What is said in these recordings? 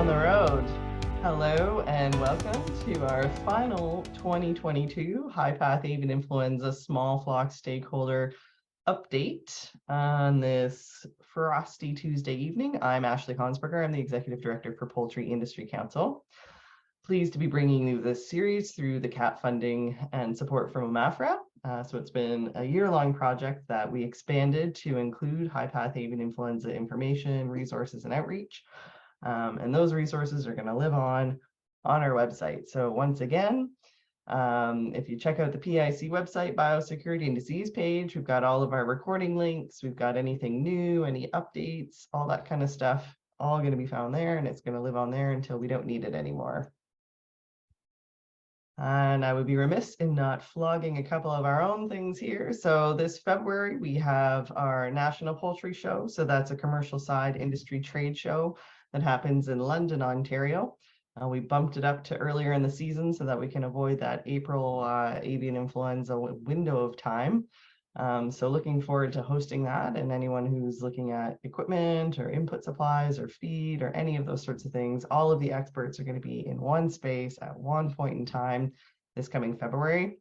on the road. Hello and welcome to our final 2022 high-path avian influenza small flock stakeholder update on this frosty Tuesday evening. I'm Ashley Honsberger. I'm the Executive Director for Poultry Industry Council. Pleased to be bringing you this series through the CAP funding and support from OMAFRA. So it's been a year-long project that we expanded to include high-path avian influenza information, resources, and outreach. And those resources are going to live on our website. So once again, if you check out the PIC website, Biosecurity and Disease page, we've got all of our recording links. We've got anything new, any updates, all that kind of stuff, all going to be found there, and it's going to live on there until we don't need it anymore. And I would be remiss in not flogging a couple of our own things here. So this February, we have our National Poultry Show. So that's a commercial side industry trade show that happens in London, Ontario. We bumped it up to earlier in the season so that we can avoid that April avian influenza window of time. So looking forward to hosting that, and anyone who's looking at equipment or input supplies or feed or any of those sorts of things, all of the experts are going to be in one space at one point in time this coming February.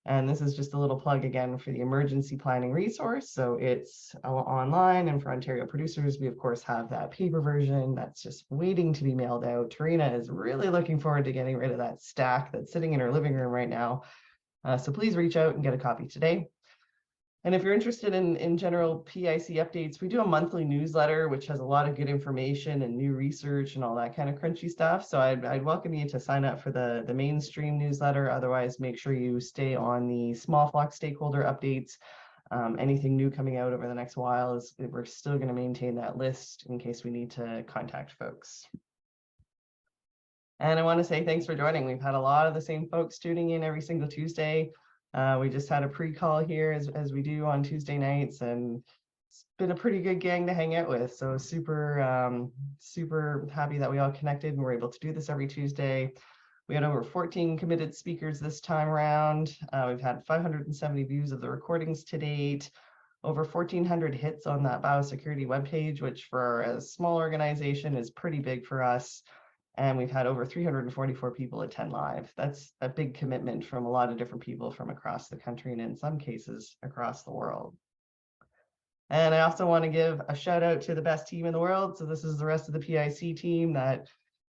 And this is just a little plug again for the emergency planning resource. So it's online, and for Ontario producers, we of course have that paper version that's just waiting to be mailed out. Tarina is really looking forward to getting rid of that stack that's sitting in her living room right now. So please reach out and get a copy today. And if you're interested in general PIC updates, we do a monthly newsletter, which has a lot of good information and new research and all that kind of crunchy stuff. So I'd welcome you to sign up for the mainstream newsletter. Otherwise, make sure you stay on the small flock stakeholder updates. Anything new coming out over the next while, we're still going to maintain that list in case we need to contact folks. And I want to say thanks for joining. We've had a lot of the same folks tuning in every single Tuesday. We just had a pre-call here as we do on Tuesday nights, and it's been a pretty good gang to hang out with. So super, super happy that we all connected and we're able to do this every Tuesday. We had over 14 committed speakers this time around. We've had 570 views of the recordings to date, over 1,400 hits on that biosecurity webpage, which for a small organization is pretty big for us. And we've had over 344 people attend live. That's a big commitment from a lot of different people from across the country, and in some cases across the world. And I also want to give a shout out to the best team in the world. So this is the rest of the PIC team that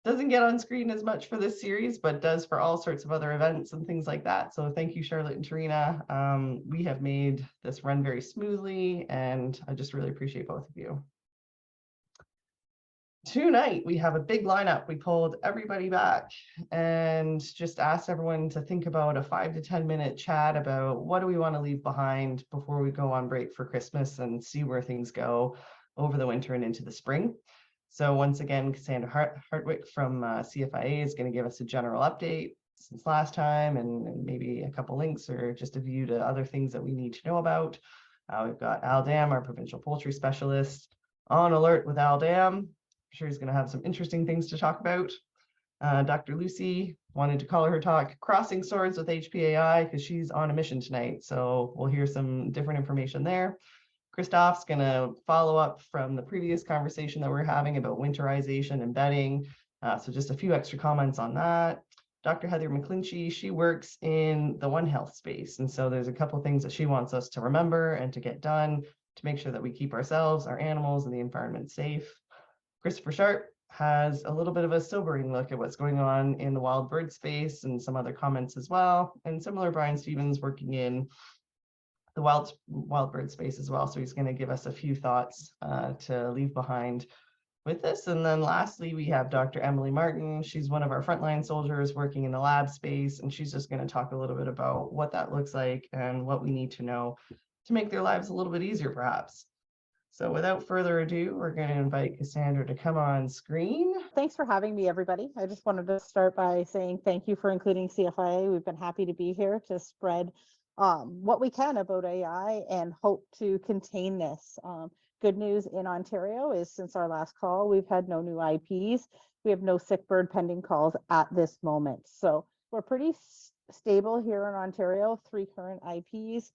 doesn't get on screen as much for this series, but does for all sorts of other events and things like that. So thank you, Charlotte and Tarina. We have made this run very smoothly, and I just really appreciate both of you. Tonight, we have a big lineup. We pulled everybody back and just asked everyone to think about a 5 to 10 minute chat about what do we want to leave behind before we go on break for Christmas and see where things go over the winter and into the spring. So once again, Cassandra Hartwick from CFIA is going to give us a general update since last time, and maybe a couple links or just a view to other things that we need to know about. We've got Al Dam, our provincial poultry specialist, on alert with Al Dam. I'm sure he's going to have some interesting things to talk about. Dr. Luci wanted to call her talk Crossing Swords with HPAI because she's on a mission tonight. So we'll hear some different information there. Christoph's going to follow up from the previous conversation that we're having about winterization and bedding. So just a few extra comments on that. Dr. Heather McClinchey, she works in the One Health space. And so there's a couple of things that she wants us to remember and to get done to make sure that we keep ourselves, our animals, and the environment safe. Christopher Sharp has a little bit of a sobering look at what's going on in the wild bird space and some other comments as well. And similar, Brian Stevens working in the wild bird space as well. So he's going to give us a few thoughts to leave behind with this. And then lastly, we have Dr. Emily Martin. She's one of our frontline soldiers working in the lab space, and she's just going to talk a little bit about what that looks like and what we need to know to make their lives a little bit easier, perhaps. So without further ado, we're going to invite Cassandra to come on screen. Thanks for having me, everybody. I just wanted to start by saying thank you for including CFIA. We've been happy to be here to spread what we can about AI and hope to contain this. Good news in Ontario is since our last call, we've had no new IPs. We have no sick bird pending calls at this moment. So we're pretty stable here in Ontario, 3 current IPs.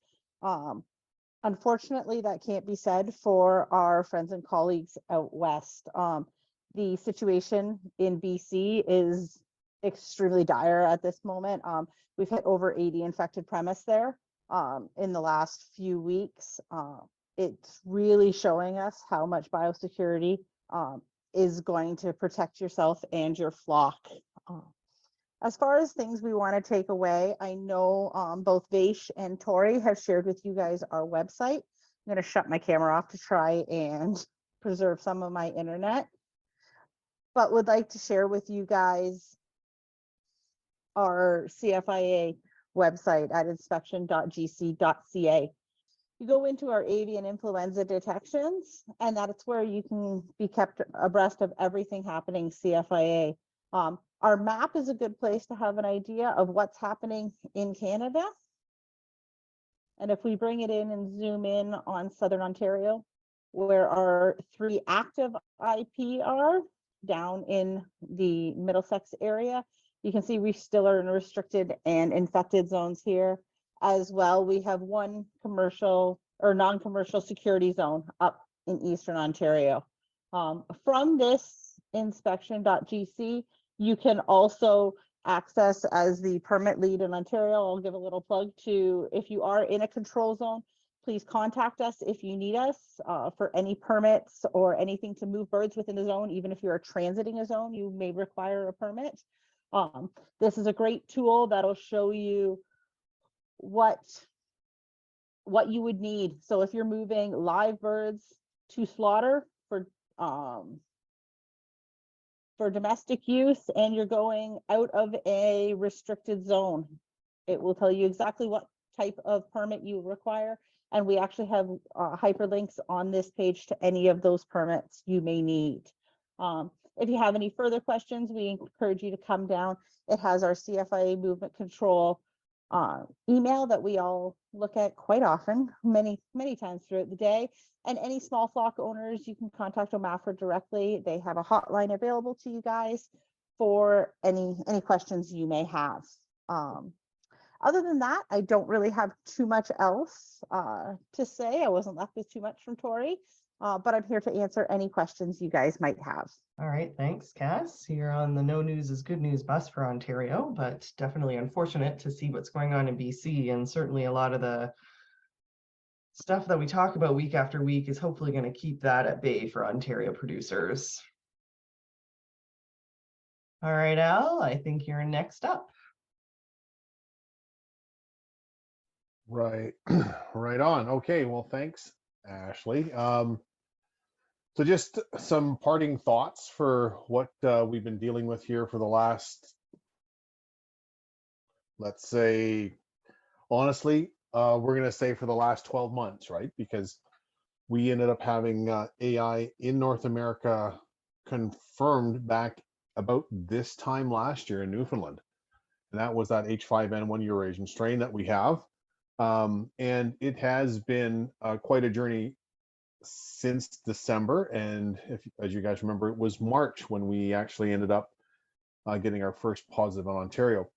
Unfortunately, that can't be said for our friends and colleagues out west. the situation in BC is extremely dire at this moment. We've hit over 80 infected premise there in the last few weeks. It's really showing us how much biosecurity is going to protect yourself and your flock. As far as things we want to take away, I know both Vaish and Tori have shared with you guys our website. I'm going to shut my camera off to try and preserve some of my internet, but would like to share with you guys our CFIA website at inspection.gc.ca. You go into our avian influenza detections, and that's where you can be kept abreast of everything happening CFIA. Our map is a good place to have an idea of what's happening in Canada. And if we bring it in and zoom in on Southern Ontario, where our 3 active IP are down in the Middlesex area, you can see we still are in restricted and infected zones here. As well, we have 1 commercial or non-commercial security zone up in Eastern Ontario. From this inspection.gc, you can also access as the permit lead in Ontario. I'll give a little plug to, if you are in a control zone, please contact us if you need us for any permits or anything to move birds within the zone. Even if you're transiting a zone, you may require a permit. This is a great tool that'll show you what you would need. So if you're moving live birds to slaughter for domestic use and you're going out of a restricted zone, it will tell you exactly what type of permit you require. And we actually have hyperlinks on this page to any of those permits you may need. If you have any further questions, we encourage you to come down. It has our CFIA movement control email that we all look at quite often, many times throughout the day. And any small flock owners, you can contact OMAFRA directly. They have a hotline available to you guys for any questions you may have. Other than that, I don't really have too much else to say. I wasn't left with too much from Tori, but I'm here to answer any questions you guys might have. All right, thanks, Cass. You're on the No News is Good News bus for Ontario, but definitely unfortunate to see what's going on in BC. And certainly a lot of the stuff that we talk about week after week is hopefully going to keep that at bay for Ontario producers. All right, Al, I think you're next up. Right, right on. Okay, well, thanks, Ashley. So just some parting thoughts for what we've been dealing with here for the last, let's say, honestly, we're going to say for the last 12 months, right? Because we ended up having AI in North America confirmed back about this time last year in Newfoundland. And that was that H5N1 Eurasian strain that we have. And it has been quite a journey since December. And if, as you guys remember, it was March when we actually ended up getting our first positive on Ontario.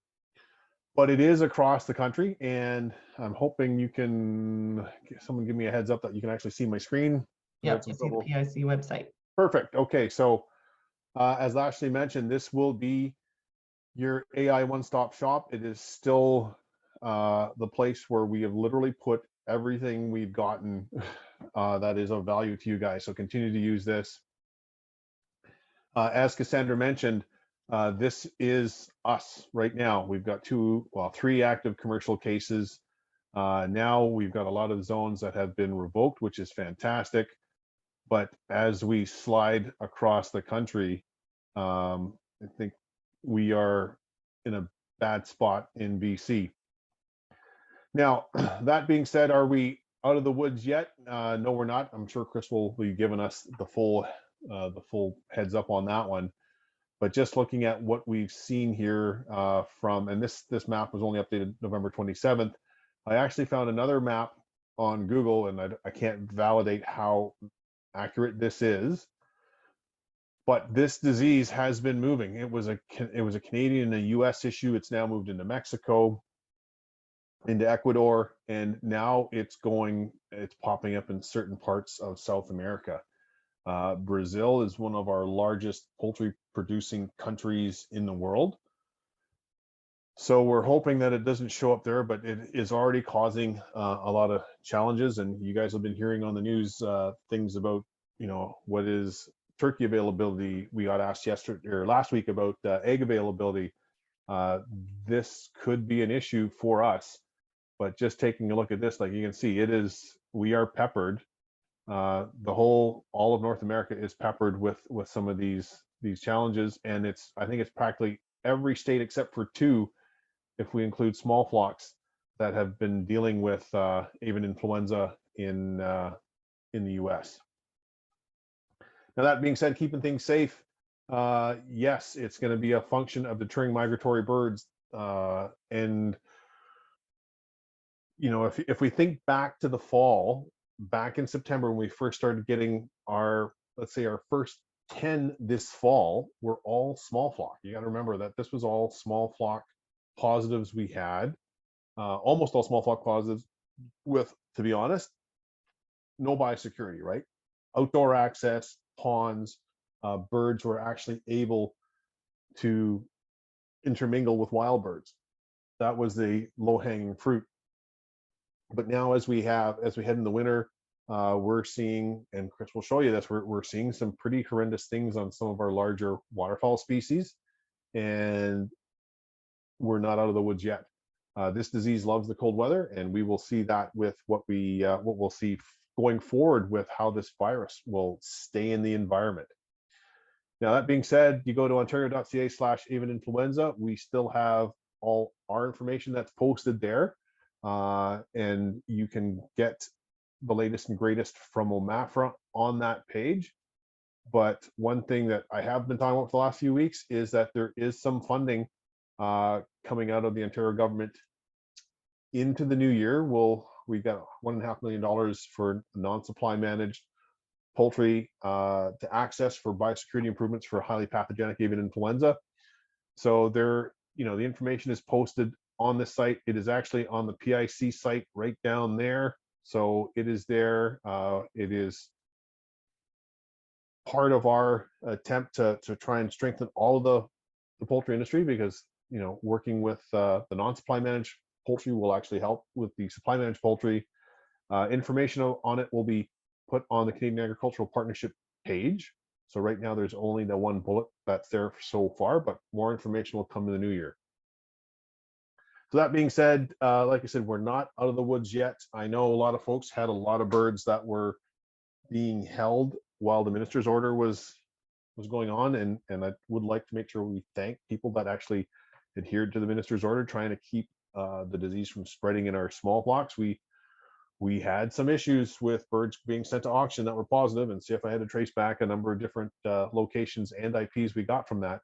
But it is across the country, and I'm hoping you can, someone give me a heads up that you can actually see my screen. Yeah, you see the PIC website. Perfect. Okay, so as Ashley mentioned, this will be your AI one-stop shop. It is still the place where we have literally put everything we've gotten that is of value to you guys. So continue to use this. As Cassandra mentioned, this is us right now. We've got 3 active commercial cases. Now we've got a lot of zones that have been revoked, which is fantastic. But as we slide across the country, I think we are in a bad spot in BC. Now, that being said, are we out of the woods yet? No, we're not. I'm sure Chris will be giving us the full heads up on that one. But just looking at what we've seen here and this map was only updated November 27th. I actually found another map on Google, and I can't validate how accurate this is. But this disease has been moving. It was a Canadian and a US issue. It's now moved into Mexico, into Ecuador, and now it's popping up in certain parts of South America. Brazil is one of our largest poultry producing countries in the world. So we're hoping that it doesn't show up there, but it is already causing a lot of challenges. And you guys have been hearing on the news things about, what is turkey availability. We got asked yesterday or last week about egg availability. This could be an issue for us, but just taking a look at this, like you can see, we are peppered. All of North America is peppered with some of these challenges, and I think it's practically every state except for 2, if we include small flocks, that have been dealing with avian influenza in the U.S. Now, that being said, keeping things safe, yes, it's going to be a function of deterring migratory birds. And if we think back to the fall, back in September when we first started getting let's say our first 10 this fall, were all small flock. You got to remember that this was all small flock positives we had, almost all small flock positives with, to be honest, no biosecurity, right? Outdoor access, ponds, birds were actually able to intermingle with wild birds. That was the low-hanging fruit. But now as we head in the winter, we're seeing, and Chris will show you this, we're seeing some pretty horrendous things on some of our larger waterfowl species, and we're not out of the woods yet. This disease loves the cold weather, and we will see that with what we'll see going forward with how this virus will stay in the environment. Now, that being said, you go to ontario.ca/avian influenza. We still have all our information that's posted there, and you can get the latest and greatest from OMAFRA on that page. But one thing that I have been talking about for the last few weeks is that there is some funding coming out of the Ontario government into the new year. We've got $1.5 million for non-supply managed poultry to access for biosecurity improvements for highly pathogenic avian influenza. So the information is posted on the site. It is actually on the PIC site right down there. So it is there. It is part of our attempt to try and strengthen all of the poultry industry, because working with the non-supply managed poultry will actually help with the supply managed poultry. Information on it will be put on the Canadian Agricultural Partnership page. So right now there's only the one bullet that's there so far, but more information will come in the new year. So that being said, like I said, we're not out of the woods yet. I know a lot of folks had a lot of birds that were being held while the minister's order was going on, and I would like to make sure we thank people that actually adhered to the minister's order, trying to keep the disease from spreading in our small flocks. We had some issues with birds being sent to auction that were positive, and CFI had to trace back a number of different locations and IPs we got from that.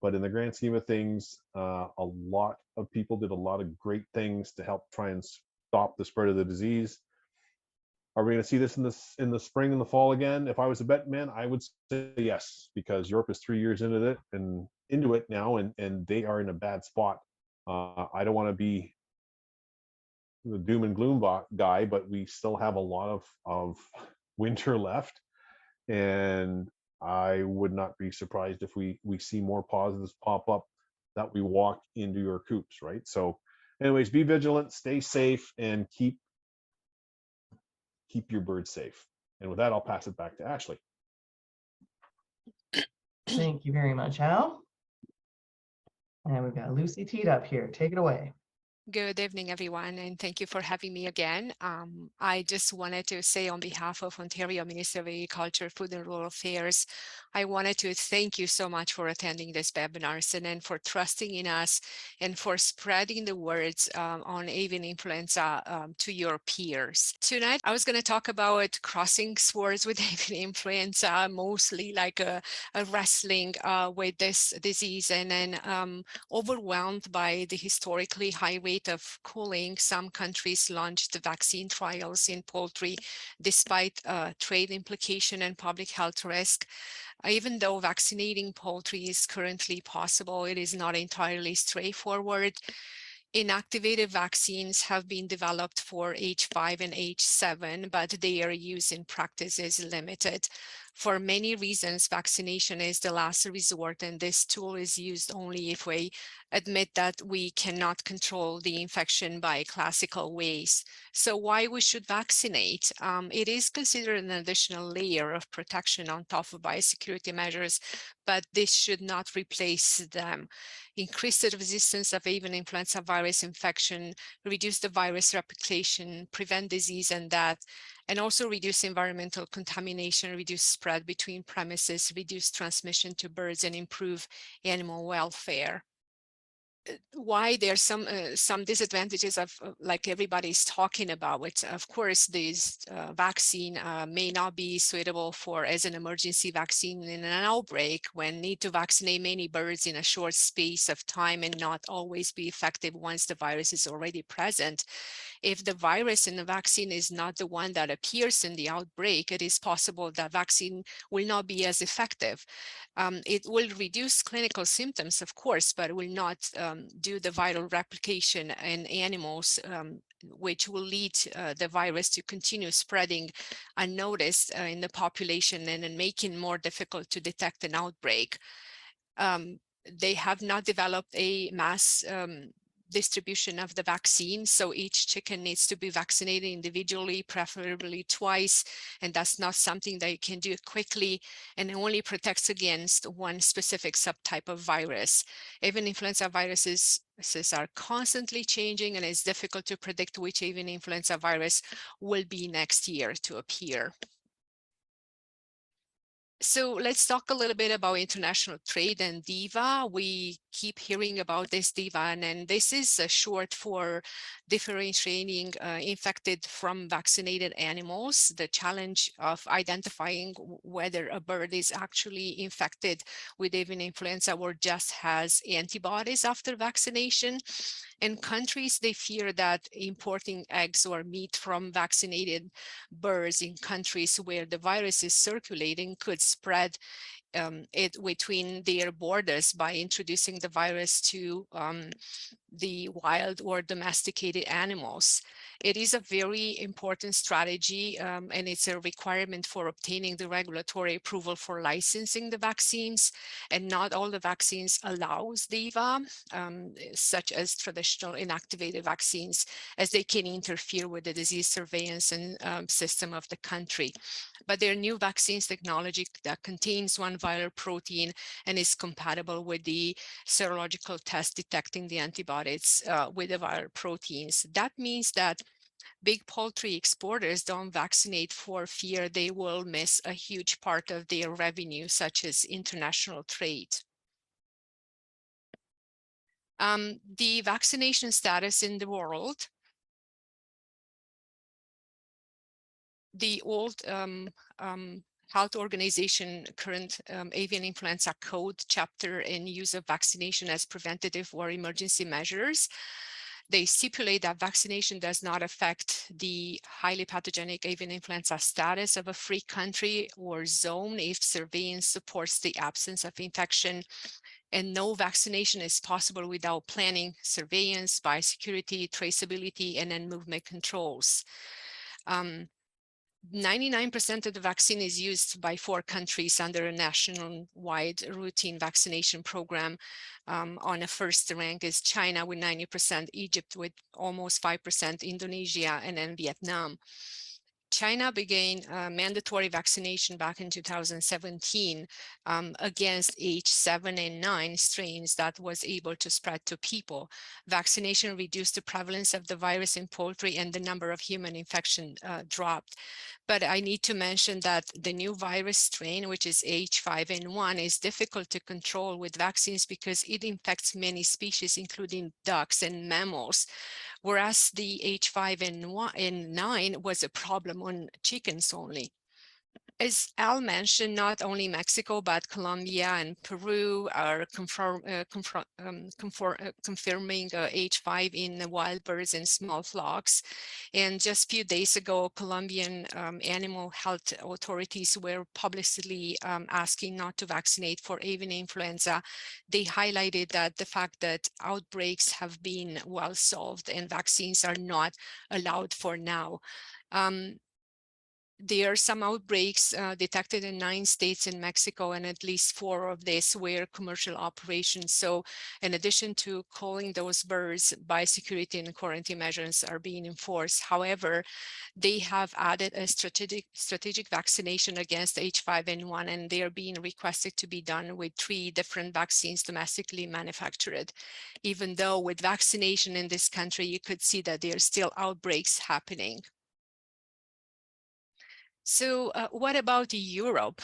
But in the grand scheme of things, a lot of people did a lot of great things to help try and stop the spread of the disease. Are we going to see this in the spring and the fall again? If I was a betting man, I would say yes, because Europe is 3 years into it now, and they are in a bad spot. I don't want to be the doom and gloom guy, but we still have a lot of winter left, and I would not be surprised if we see more positives pop up that we walk into your coops, right? So anyways, be vigilant, stay safe, and keep your birds safe. And with that, I'll pass it back to Ashley. Thank you very much, Al. And we've got Lucy teed up here. Take it away. Good evening, everyone, and thank you for having me again. I just wanted to say on behalf of Ontario Ministry of Agriculture, Food and Rural Affairs, I wanted to thank you so much for attending this webinar and for trusting in us and for spreading the words on avian influenza to your peers. Tonight, I was going to talk about crossing swords with avian influenza, mostly like a wrestling with this disease, and then overwhelmed by the historically high rate of culling, some countries launched vaccine trials in poultry despite trade implication and public health risk. Even though vaccinating poultry is currently possible, it is not entirely straightforward. Inactivated vaccines have been developed for H5 and H7, but their use in practice is limited. For many reasons, vaccination is the last resort, and this tool is used only if we admit that we cannot control the infection by classical ways. So why we should vaccinate? It is considered an additional layer of protection on top of biosecurity measures, but this should not replace them. Increase the resistance of avian influenza virus infection, reduce the virus replication, prevent disease and death, and also reduce environmental contamination, reduce spread between premises, reduce transmission to birds, and improve animal welfare. Why there's some disadvantages of like everybody's talking about, which of course this vaccine may not be suitable for as an emergency vaccine in an outbreak when need to vaccinate many birds in a short space of time and not always be effective once the virus is already present. If the virus in the vaccine is not the one that appears in the outbreak, it is possible that vaccine will not be as effective. It will reduce clinical symptoms, of course, but will not do the viral replication in animals, which will lead the virus to continue spreading unnoticed in the population and making more difficult to detect an outbreak. They have not developed a mass distribution of the vaccine. So each chicken needs to be vaccinated individually, preferably twice. And that's not something that you can do quickly, and it only protects against one specific subtype of virus. Avian influenza viruses are constantly changing, and it's difficult to predict which avian influenza virus will be next year to appear. So let's talk a little bit about international trade and DIVA. We keep hearing about this DIVA, and this is short for differentiating infected from vaccinated animals. The challenge of identifying whether a bird is actually infected with avian influenza or just has antibodies after vaccination. In countries, they fear that importing eggs or meat from vaccinated birds in countries where the virus is circulating could spread it between their borders by introducing the virus to the wild or domesticated animals. It is a very important strategy, and it's a requirement for obtaining the regulatory approval for licensing the vaccines. And not all the vaccines allows DIVA, such as traditional inactivated vaccines, as they can interfere with the disease surveillance and system of the country. But there are new vaccines technology that contains one viral protein and is compatible with the serological test detecting the antibodies with the viral proteins. That means that big poultry exporters don't vaccinate for fear they will miss a huge part of their revenue, such as international trade. The vaccination status in the world. The old Health Organization current avian influenza code chapter in use of vaccination as preventative or emergency measures. They stipulate that vaccination does not affect the highly pathogenic avian influenza status of a free country or zone if surveillance supports the absence of infection, and no vaccination is possible without planning, surveillance, biosecurity, traceability, and then movement controls. 99% of the vaccine is used by 4 countries under a national-wide routine vaccination program. On a first rank is China with 90%, Egypt with almost 5%, Indonesia, and then Vietnam. China began mandatory vaccination back in 2017 against H7 and 9 strains that was able to spread to people. Vaccination reduced the prevalence of the virus in poultry, and the number of human infection dropped. But I need to mention that the new virus strain, which is H5N1, is difficult to control with vaccines because it infects many species, including ducks and mammals, whereas the H5N9 was a problem on chickens only. As Al mentioned, not only Mexico, but Colombia and Peru are confirming H5 in wild birds and small flocks. And just a few days ago, Colombian animal health authorities were publicly asking not to vaccinate for avian influenza. They highlighted that the fact that outbreaks have been well solved and vaccines are not allowed for now. There are some outbreaks detected in 9 states in Mexico, and at least 4 of these were commercial operations. So in addition to calling those birds, biosecurity and quarantine measures are being enforced. However, they have added a strategic vaccination against H5N1, and they are being requested to be done with 3 different vaccines domestically manufactured. Even though with vaccination in this country, you could see that there are still outbreaks happening. So what about Europe?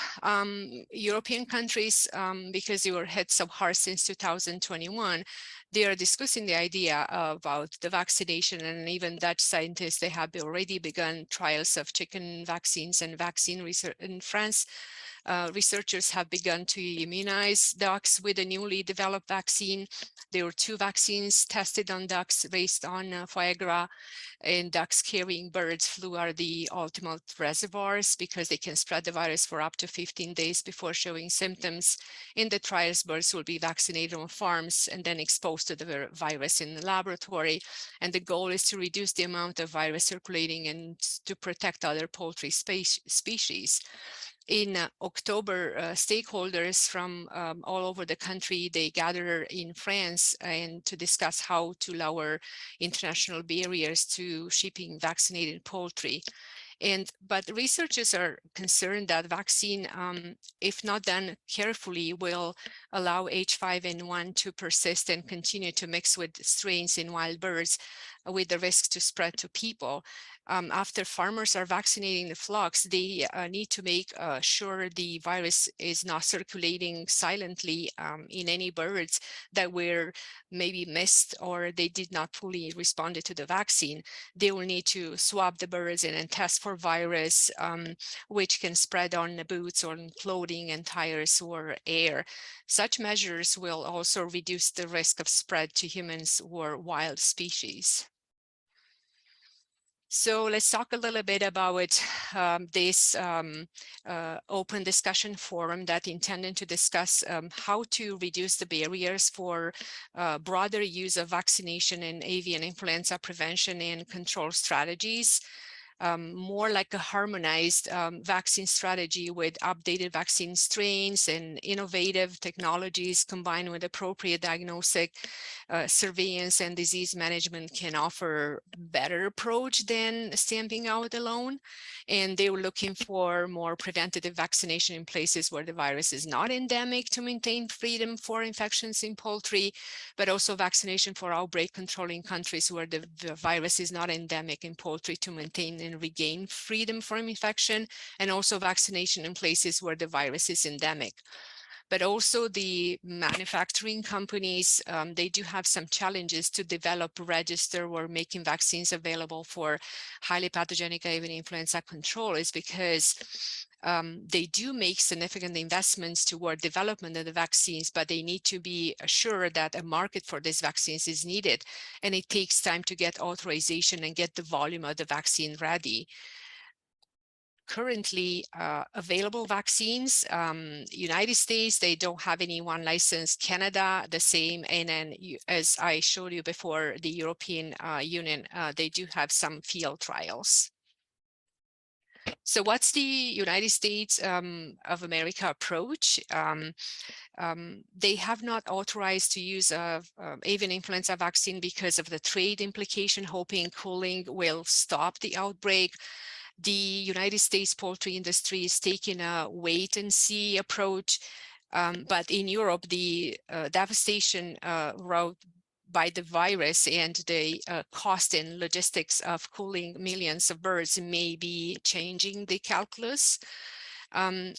European countries, because they were hit so hard since 2021, they are discussing the idea about the vaccination, and even Dutch scientists, they have already begun trials of chicken vaccines and vaccine research in France. Researchers have begun to immunize ducks with a newly developed vaccine. There were 2 vaccines tested on ducks based on foie gras, and ducks carrying birds flu are the ultimate reservoirs because they can spread the virus for up to 15 days before showing symptoms. In the trials, birds will be vaccinated on farms and then exposed to the virus in the laboratory. And the goal is to reduce the amount of virus circulating and to protect other poultry species. In October, stakeholders from all over the country, they gather in France and to discuss how to lower international barriers to shipping vaccinated poultry. But researchers are concerned that vaccine, if not done carefully, will allow H5N1 to persist and continue to mix with strains in wild birds with the risk to spread to people. After farmers are vaccinating the flocks, they need to make sure the virus is not circulating silently in any birds that were maybe missed or they did not fully respond to the vaccine. They will need to swab the birds and test for virus, which can spread on the boots or on clothing and tires or air. Such measures will also reduce the risk of spread to humans or wild species. So let's talk a little bit about this open discussion forum that intended to discuss how to reduce the barriers for broader use of vaccination and avian influenza prevention and control strategies. More like a harmonized vaccine strategy with updated vaccine strains and innovative technologies combined with appropriate diagnostic surveillance and disease management can offer better approach than stamping out alone. And they were looking for more preventative vaccination in places where the virus is not endemic to maintain freedom for infections in poultry, but also vaccination for outbreak control in countries where the virus is not endemic in poultry to maintain and regain freedom from infection, and also vaccination in places where the virus is endemic. But also the manufacturing companies, they do have some challenges to develop, register, or making vaccines available for highly pathogenic avian influenza control is because they do make significant investments toward development of the vaccines, but they need to be assured that a market for these vaccines is needed. And it takes time to get authorization and get the volume of the vaccine ready. Currently available vaccines, United States, they don't have anyone licensed. Canada, the same. And then as I showed you before, the European Union, they do have some field trials. So what's the United States of America approach? They have not authorized to use avian influenza vaccine because of the trade implication, hoping cooling will stop the outbreak. The United States poultry industry is taking a wait and see approach, but in Europe, the devastation wrought by the virus and the cost and logistics of cooling millions of birds may be changing the calculus.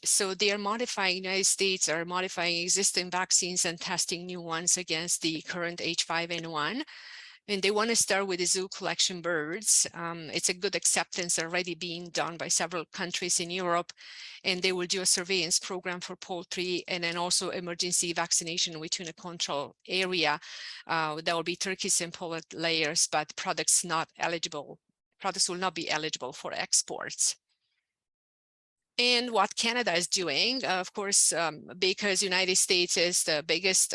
So they are modifying, United States are modifying existing vaccines and testing new ones against the current H5N1. And they want to start with the zoo collection birds. It's a good acceptance already being done by several countries in Europe. And they will do a surveillance program for poultry and then also emergency vaccination within a control area. That will be turkeys and pullet layers, but products will not be eligible for exports. And what Canada is doing, of course, because United States is the biggest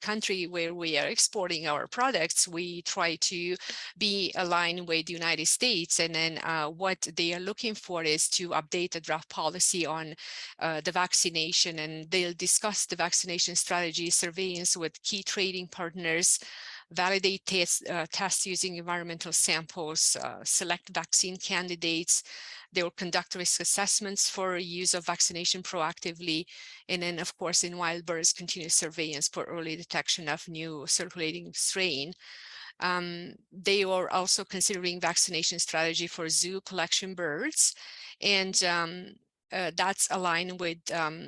country where we are exporting our products, we try to be aligned with the United States. And then what they are looking for is to update the draft policy on the vaccination, and they'll discuss the vaccination strategy surveillance with key trading partners, validate tests using environmental samples, select vaccine candidates. They will conduct risk assessments for use of vaccination proactively. And then, of course, in wild birds, continuous surveillance for early detection of new circulating strain. They are also considering vaccination strategy for zoo collection birds. And that's aligned with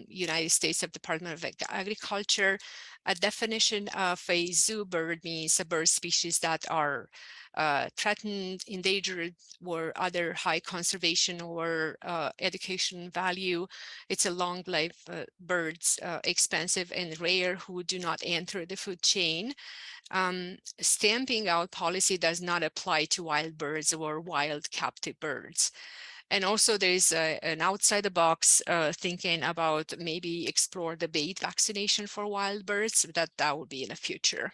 United States Department of Agriculture. A definition of a zoo bird means a bird species that are threatened, endangered, or other high conservation or education value. It's a long life birds, expensive and rare, who do not enter the food chain. Stamping out policy does not apply to wild birds or wild captive birds. And also there's an outside the box thinking about maybe explore the bait vaccination for wild birds, that will be in the future.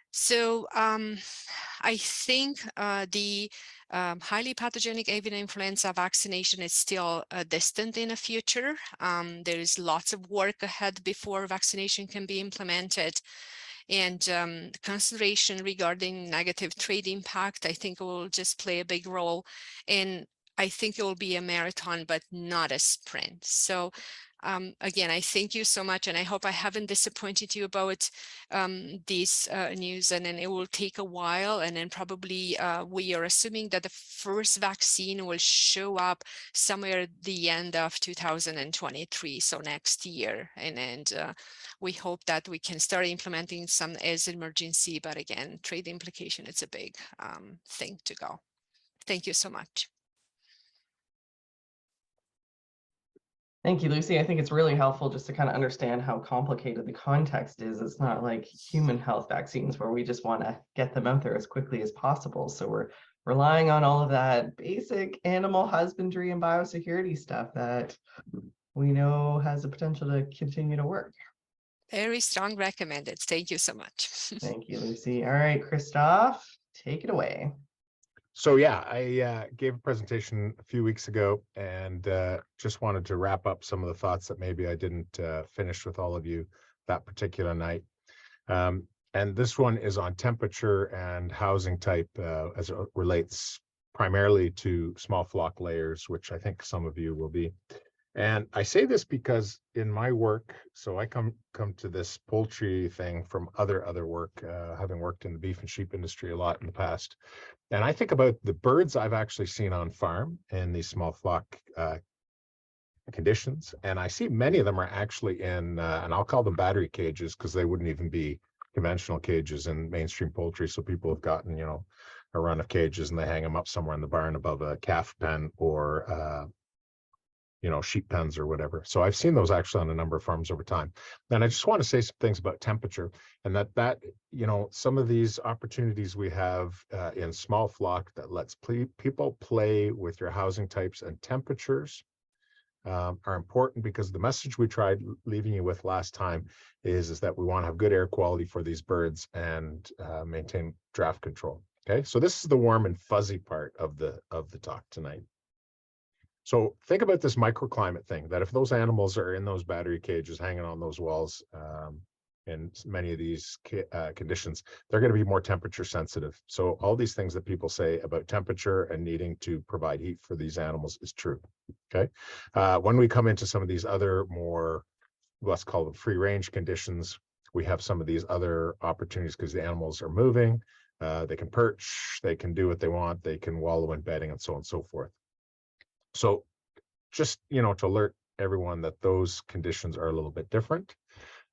So I think the highly pathogenic avian influenza vaccination is still distant in the future. There is lots of work ahead before vaccination can be implemented. And consideration regarding negative trade impact, I think will just play a big role. And I think it will be a marathon, but not a sprint. So again, I thank you so much, and I hope I haven't disappointed you about this news. And then it will take a while, and then probably we are assuming that the first vaccine will show up somewhere at the end of 2023, so next year. And we hope that we can start implementing some as emergency, but again, trade implication, it's a big thing to go. Thank you so much. Thank you, Lucy. I think it's really helpful just to kind of understand how complicated the context is. It's not like human health vaccines where we just want to get them out there as quickly as possible. So we're relying on all of that basic animal husbandry and biosecurity stuff that we know has the potential to continue to work. Very strong recommended. Thank you so much. Thank you, Lucy. All right, Christoph, take it away. So yeah, I gave a presentation a few weeks ago, and just wanted to wrap up some of the thoughts that maybe I didn't finish with all of you that particular night. And this one is on temperature and housing type as it relates primarily to small flock layers, which I think some of you will be. And I say this because in my work, so I come to this poultry thing from other work, having worked in the beef and sheep industry a lot in the past. And I think about the birds I've actually seen on farm in these small flock conditions. And I see many of them are actually in, and I'll call them battery cages, because they wouldn't even be conventional cages in mainstream poultry. So people have gotten, you know, a run of cages and they hang them up somewhere in the barn above a calf pen or you know, sheep pens or whatever. So I've seen those actually on a number of farms over time. And I just want to say some things about temperature, and that you know, some of these opportunities we have in small flock that lets people play with your housing types and temperatures are important, because the message we tried leaving you with last time is that we want to have good air quality for these birds and maintain draft control. Okay, so this is the warm and fuzzy part of the talk tonight. So think about this microclimate thing, that if those animals are in those battery cages hanging on those walls in many of these conditions, they're going to be more temperature sensitive. So all these things that people say about temperature and needing to provide heat for these animals is true. Okay. When we come into some of these other more, let's call them free range conditions, we have some of these other opportunities because the animals are moving, they can perch, they can do what they want, they can wallow in bedding and so on and so forth. So just, you know, to alert everyone that those conditions are a little bit different.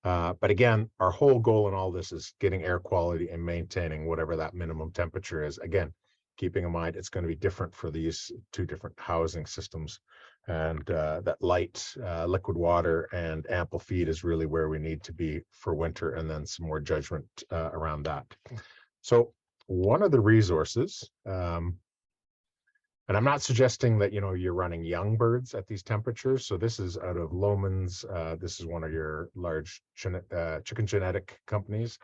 But again, our whole goal in all this is getting air quality and maintaining whatever that minimum temperature is. Again, keeping in mind it's going to be different for these two different housing systems. And that light, liquid water and ample feed is really where we need to be for winter, and then some more judgment around that. So one of the resources, and I'm not suggesting that, you're running young birds at these temperatures. So this is out of Lohmann's. This is one of your large chicken genetic companies.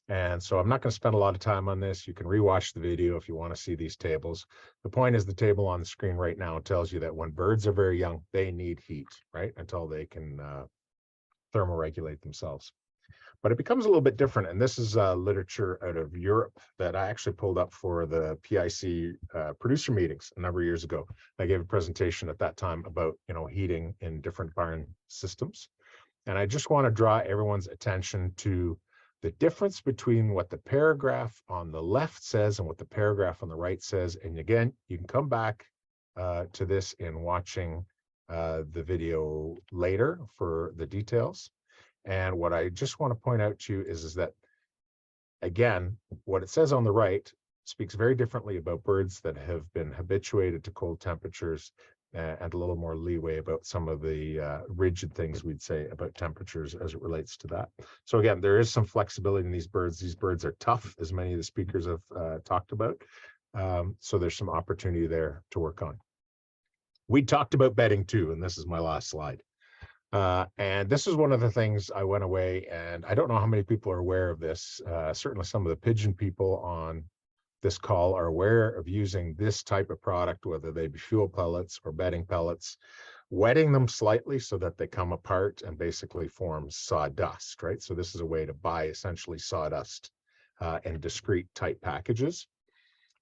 And so I'm not going to spend a lot of time on this. You can rewatch the video if you want to see these tables. The point is the table on the screen right now tells you that when birds are very young, they need heat, right? Until they can thermoregulate themselves. But it becomes a little bit different. And this is literature out of Europe that I actually pulled up for the PIC producer meetings a number of years ago. I gave a presentation at that time about, heating in different barn systems. And I just want to draw everyone's attention to the difference between what the paragraph on the left says and what the paragraph on the right says. And again, you can come back to this in watching the video later for the details. And what I just want to point out to you is that, again, what it says on the right speaks very differently about birds that have been habituated to cold temperatures and a little more leeway about some of the rigid things we'd say about temperatures as it relates to that. So again, there is some flexibility in these birds. These birds are tough, as many of the speakers have talked about. So there's some opportunity there to work on. We talked about bedding too, and this is my last slide. And this is one of the things I went away, and I don't know how many people are aware of this. Certainly some of the pigeon people on this call are aware of using this type of product, whether they be fuel pellets or bedding pellets, wetting them slightly so that they come apart and basically form sawdust, right? So this is a way to buy essentially sawdust in discrete tight packages.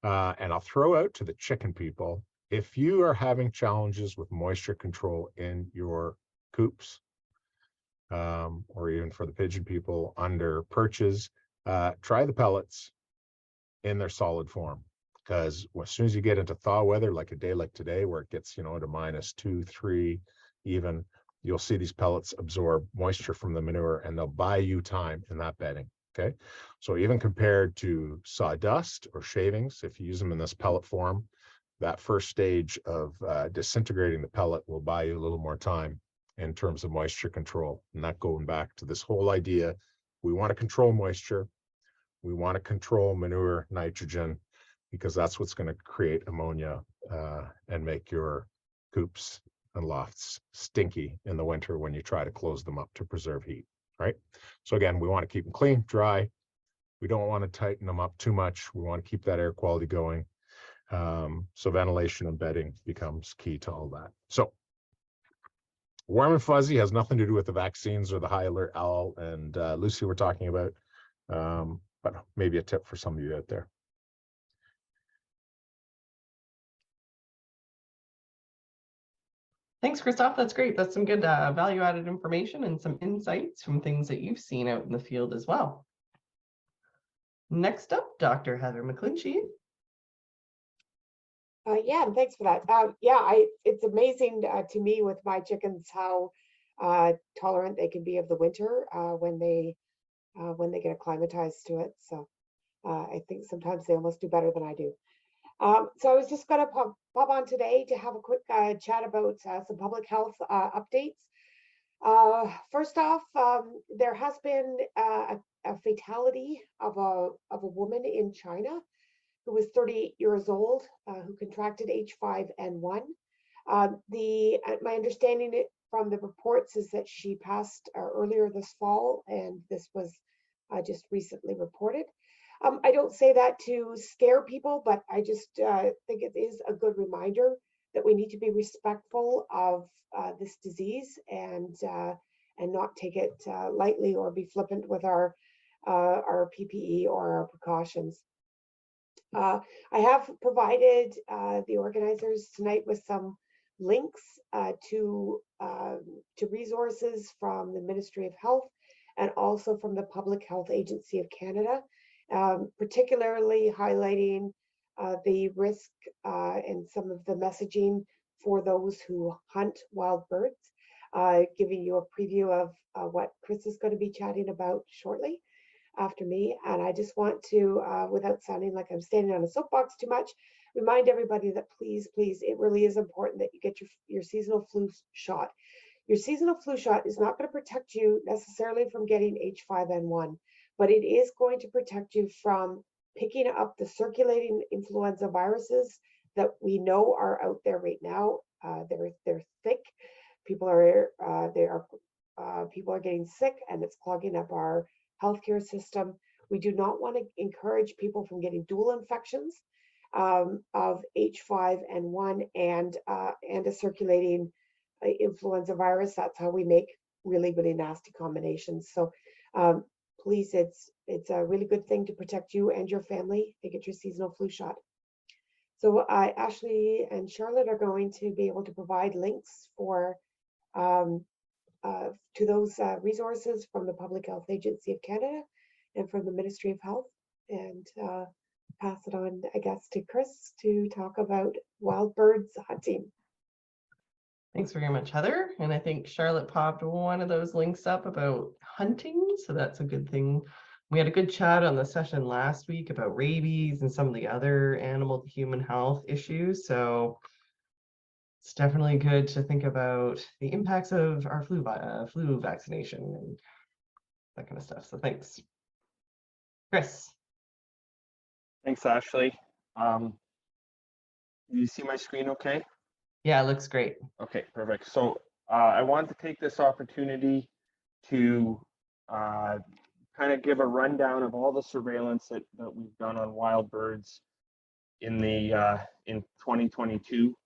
And I'll throw out to the chicken people, if you are having challenges with moisture control in your coops, or even for the pigeon people under perches, try the pellets in their solid form, because as soon as you get into thaw weather, like a day like today where it gets to -2, 3 even, you'll see these pellets absorb moisture from the manure and they'll buy you time in that bedding. Okay, so even compared to sawdust or shavings, if you use them in this pellet form, that first stage of disintegrating the pellet will buy you a little more time in terms of moisture control. And that going back to this whole idea, we want to control moisture. We want to control manure, nitrogen, because that's what's going to create ammonia and make your coops and lofts stinky in the winter when you try to close them up to preserve heat, right? So again, we want to keep them clean, dry. We don't want to tighten them up too much. We want to keep that air quality going. So ventilation and bedding becomes key to all that. So warm and fuzzy has nothing to do with the vaccines or the high alert owl and Luci we're talking about, but maybe a tip for some of you out there. Thanks, Christoph. That's great. That's some good value-added information and some insights from things that you've seen out in the field as well. Next up, Dr. Heather McClinchey. Yeah, and thanks for that. It's amazing to me with my chickens how tolerant they can be of the winter when they get acclimatized to it. So I think sometimes they almost do better than I do. So I was just going to pop on today to have a quick chat about some public health updates. First off, there has been a fatality of a woman in China who was 38 years old, who contracted H5N1. My understanding from the reports is that she passed earlier this fall, and this was just recently reported. I don't say that to scare people, but I just think it is a good reminder that we need to be respectful of this disease and not take it lightly or be flippant with our PPE or our precautions. I have provided the organizers tonight with some links to resources from the Ministry of Health and also from the Public Health Agency of Canada, particularly highlighting the risk and some of the messaging for those who hunt wild birds. giving you a preview of what Chris is going to be chatting about shortly after me. And I just want to, without sounding like I'm standing on a soapbox too much, remind everybody that please, it really is important that you get your seasonal flu shot. Your seasonal flu shot is not going to protect you necessarily from getting H5N1, but it is going to protect you from picking up the circulating influenza viruses that we know are out there right now. They're thick. People are getting sick, and it's clogging up our healthcare system. We do not want to encourage people from getting dual infections of H5N1 and a circulating influenza virus. That's how we make really, really nasty combinations. So please, it's a really good thing to protect you and your family to get your seasonal flu shot. So Ashley and Charlotte are going to be able to provide links for to those resources from the Public Health Agency of Canada and from the Ministry of Health, and pass it on, I guess, to Chris to talk about wild birds hunting. Thanks very much, Heather. And I think Charlotte popped one of those links up about hunting, so that's a good thing. We had a good chat on the session last week about rabies and some of the other animal to human health issues. So it's definitely good to think about the impacts of our flu vaccination and that kind of stuff. So thanks. Chris. Thanks, Ashley. You see my screen okay? Yeah, it looks great. Okay, perfect. So I wanted to take this opportunity to kind of give a rundown of all the surveillance that we've done on wild birds in 2022.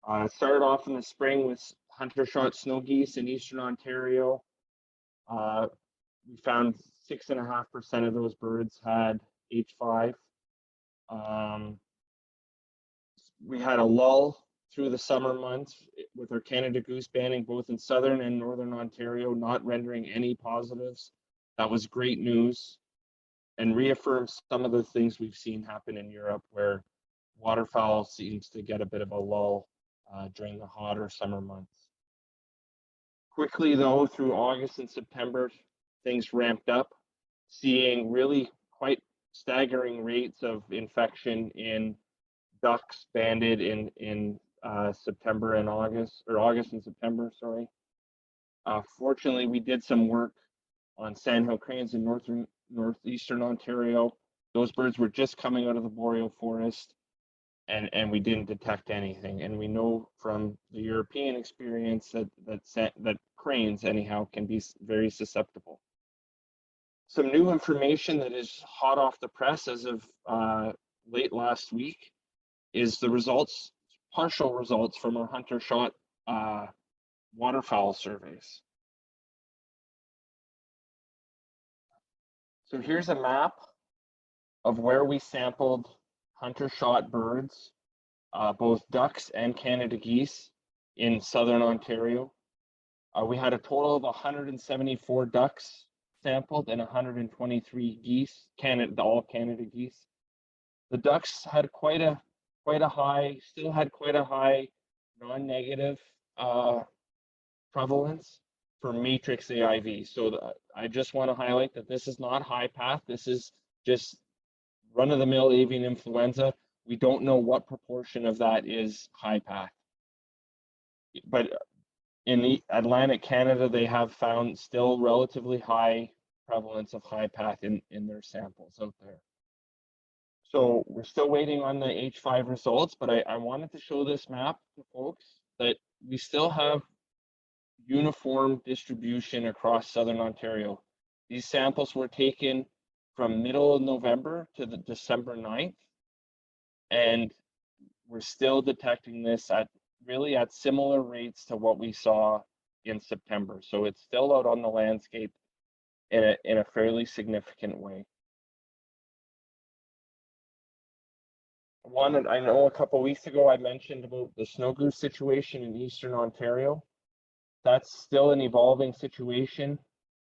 It started off in the spring with hunter shot snow geese in Eastern Ontario. We found 6.5% of those birds had H5. We had a lull through the summer months with our Canada goose banding both in Southern and Northern Ontario, not rendering any positives. That was great news and reaffirms some of the things we've seen happen in Europe, where waterfowl seems to get a bit of a lull during the hotter summer months. Quickly though, through August and September, things ramped up, seeing really quite staggering rates of infection in ducks banded in September and August, or August and September, sorry. Fortunately, we did some work on sandhill cranes in northeastern Ontario. Those birds were just coming out of the boreal forest, and we didn't detect anything. And we know from the European experience that cranes, anyhow, can be very susceptible. Some new information that is hot off the press as of late last week is the results, partial results from our hunter shot waterfowl surveys. So here's a map of where we sampled hunter shot birds, both ducks and Canada geese in Southern Ontario. We had a total of 174 ducks sampled and 123 geese, all Canada geese. The ducks had quite a high, still had quite a high non-negative prevalence for matrix AIV. So I just want to highlight that this is not high path. This is just run-of-the-mill avian influenza. We don't know what proportion of that is high path. But in the Atlantic Canada, they have found still relatively high prevalence of high path in their samples out there. So we're still waiting on the H5 results, but I wanted to show this map to folks that we still have uniform distribution across Southern Ontario. These samples were taken from middle of November to the December 9th, and we're still detecting this at similar rates to what we saw in September. So it's still out on the landscape in a fairly significant way. One, I know a couple of weeks ago I mentioned about the snow goose situation in Eastern Ontario. That's still an evolving situation.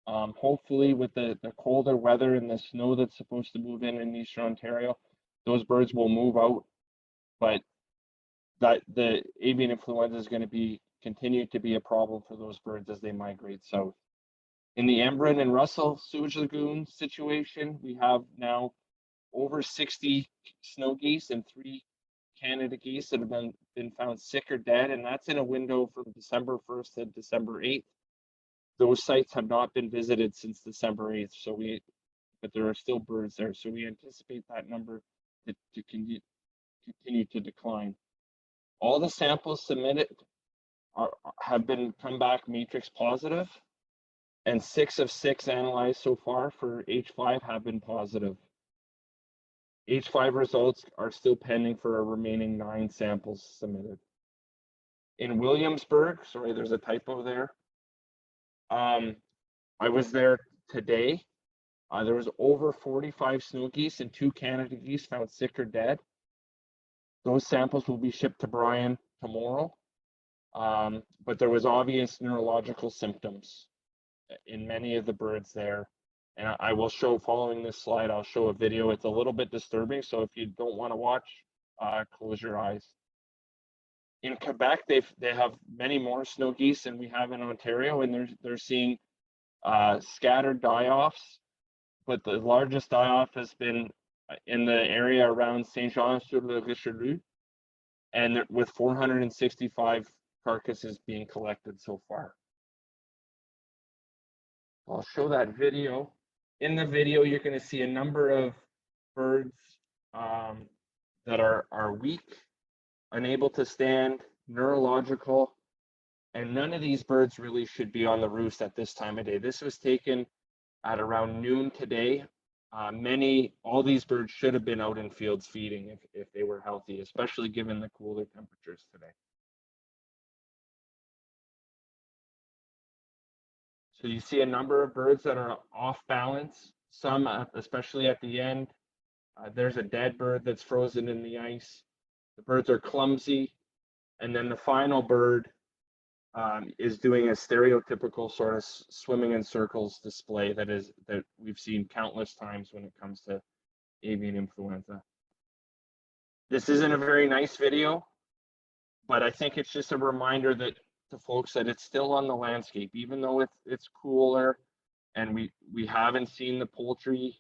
Hopefully with the colder weather and the snow that's supposed to move in Eastern Ontario, those birds will move out, but that the avian influenza is going to be continue to be a problem for those birds as they migrate south. In the Embrun and Russell sewage lagoon situation, we have now over 60 snow geese and 3 Canada geese that have been found sick or dead, and that's in a window from December 1st to December 8th. Those sites have not been visited since December 8th, but there are still birds there, so we anticipate that number to continue to decline. All the samples submitted have come back matrix positive, and 6 of 6 analyzed so far for H5 have been positive. H5 results are still pending for our remaining 9 samples submitted. In Williamsburg, sorry, there's a typo there. I was there today. There was over 45 snow geese and 2 Canada geese found sick or dead. Those samples will be shipped to Brian tomorrow. But there was obvious neurological symptoms in many of the birds there. And I will show, following this slide, I'll show a video. It's a little bit disturbing, so if you don't want to watch, close your eyes. In Quebec, they have many more snow geese than we have in Ontario, and they're seeing scattered die-offs, but the largest die-off has been in the area around Saint-Jean-sur-le-Richelieu, and with 465 carcasses being collected so far. I'll show that video. In the video, you're going to see a number of birds that are weak, unable to stand, neurological, and none of these birds really should be on the roost at this time of day. This was taken at around noon today. All these birds should have been out in fields feeding if they were healthy, especially given the cooler temperatures today. So you see a number of birds that are off balance, some especially at the end. There's a dead bird that's frozen in the ice. The birds are clumsy. And then the final bird is doing a stereotypical sort of swimming in circles display that we've seen countless times when it comes to avian influenza. This isn't a very nice video, but I think it's just a reminder to folks that it's still on the landscape, even though it's cooler and we haven't seen the poultry.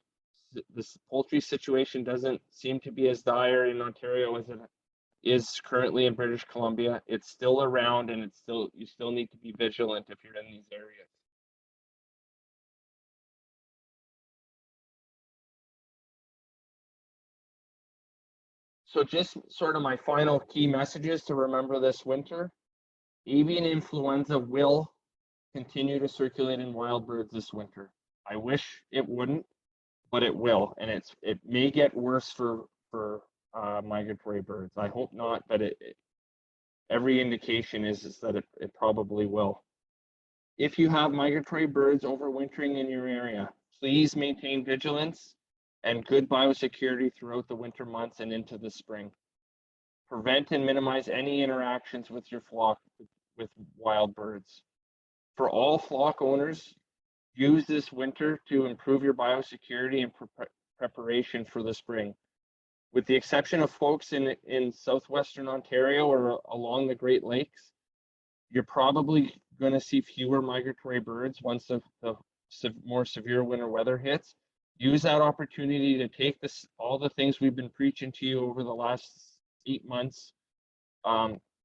This poultry situation doesn't seem to be as dire in Ontario as it is currently in British Columbia. It's still around, and you still need to be vigilant if you're in these areas. So just sort of my final key messages to remember this winter. Avian influenza will continue to circulate in wild birds this winter. I wish it wouldn't, but it will, and it may get worse for migratory birds. I hope not, but every indication is that it probably will. If you have migratory birds overwintering in your area, please maintain vigilance and good biosecurity throughout the winter months and into the spring. Prevent and minimize any interactions with your flock with wild birds. For all flock owners, use this winter to improve your biosecurity and preparation for the spring. With the exception of folks in southwestern Ontario or along the Great Lakes, you're probably going to see fewer migratory birds once the more severe winter weather hits. Use that opportunity to take all the things we've been preaching to you over the last 8 months,